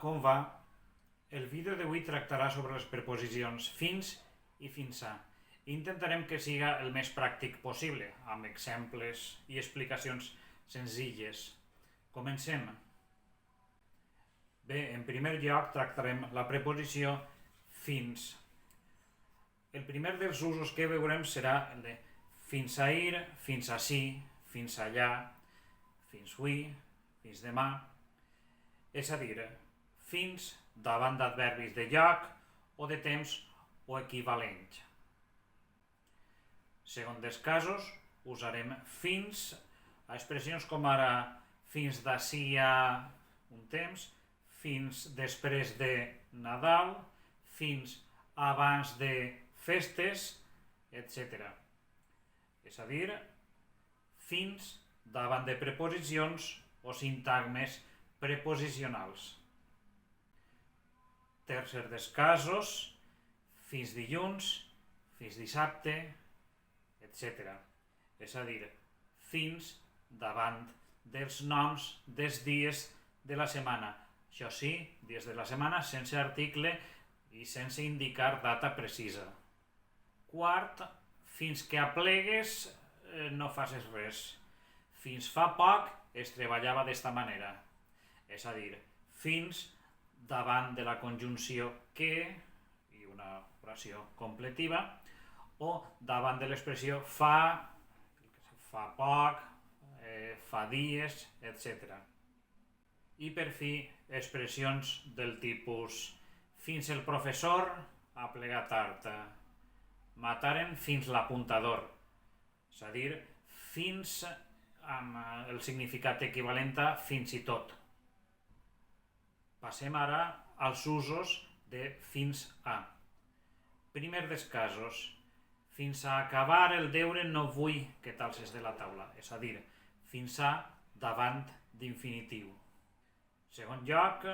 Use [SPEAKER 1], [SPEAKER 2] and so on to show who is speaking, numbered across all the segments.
[SPEAKER 1] com va? El vídeo d'avui tractarà sobre les preposicions fins i fins a. Intentarem que siga el més pràctic possible, amb exemples i explicacions senzilles. Comencem. Bé, en primer lloc tractarem la preposició fins. El primer dels usos que veurem serà el de fins ahir, fins ací, fins allà, fins avui, fins demà. És a dir, fins davant d'adverbis de lloc o de temps o equivalent. Segons dels casos, usarem fins a expressions com ara fins d'ací a un temps, fins després de Nadal, fins abans de festes, etc. És a dir, fins davant de preposicions o sintagmes preposicionals. Tercer dels casos, fins dilluns, fins dissabte, etc. És a dir, fins davant dels noms dels dies de la setmana. Això sí, dies de la setmana sense article i sense indicar data precisa. Quart, fins que aplegues no facis res. Fins fa poc es treballava d'esta manera. És a dir, fins davant de la conjunció que i una oració completiva, o davant de l'expressió fa poc, fa dies, etc. I per fi, expressions del tipus fins el professor ha plegat tard, mataren fins l'apuntador, és a dir, fins amb el significat equivalent a fins i tot. Passem ara als usos de fins a. Primer dels casos, fins a acabar el deure no vull que t'alces de la taula, és a dir, fins a davant d'infinitiu. Segon lloc,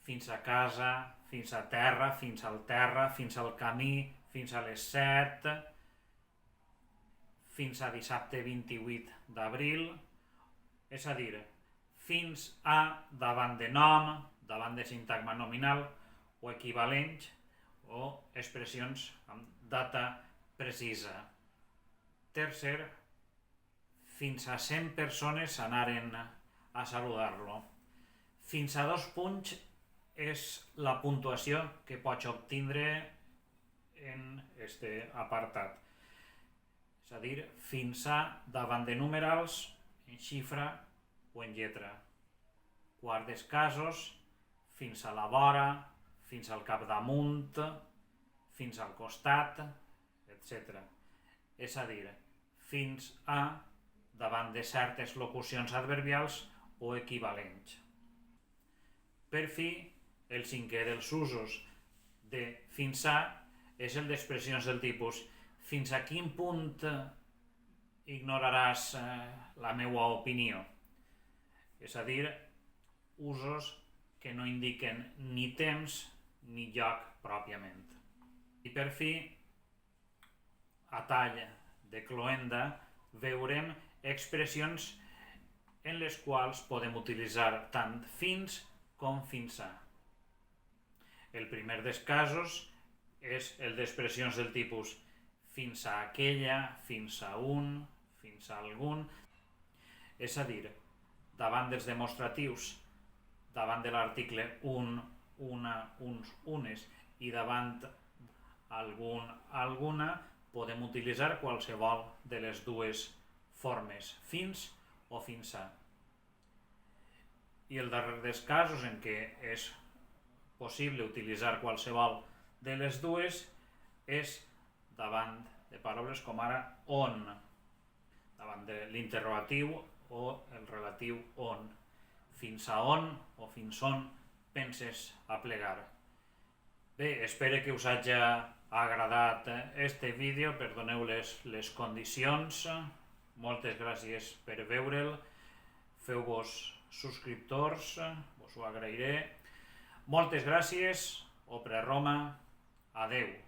[SPEAKER 1] fins a casa, fins a terra, fins al terra, fins al camí, fins a les 7, fins a dissabte 28 d'abril, és a dir, fins a davant de nom, davant de sintagma nominal o equivalent o expressions amb data precisa. Tercer, fins a 100 persones anaren a saludar-lo. Fins a 2 punts és la puntuació que pots obtindre en este apartat. És a dir, fins a davant de numerals, en xifra o en lletra. Quart dels casos, fins a la vora, fins al capdamunt, fins al costat, etc. És a dir, fins a davant de certes locucions adverbials o equivalents. Per fi, el cinquè dels usos de fins a és el d'expressions del tipus fins a quin punt ignoraràs la meva opinió. És a dir, usos que no indiquen ni temps ni lloc pròpiament. I per fi, a tall de cloenda, veurem expressions en les quals podem utilitzar tant fins com fins a. El primer dels casos és el d'expressions del tipus fins a aquella, fins a un, fins a algun, és a dir, davant dels demostratius, davant de l'article un, una, uns, unes i davant algun, alguna, podem utilitzar qualsevol de les dues formes, fins o fins a. I el darrer dels casos en què és possible utilitzar qualsevol de les dues és davant de paraules com ara on, davant de l'interrogatiu o el relatiu on. Fins a on o fins on penses a plegar. Bé, espero que us hagi agradat este vídeo, perdoneu les condicions, moltes gràcies per veure'l, feu-vos subscriptors, us ho agrairé. Moltes gràcies, Opre Roma, adeu.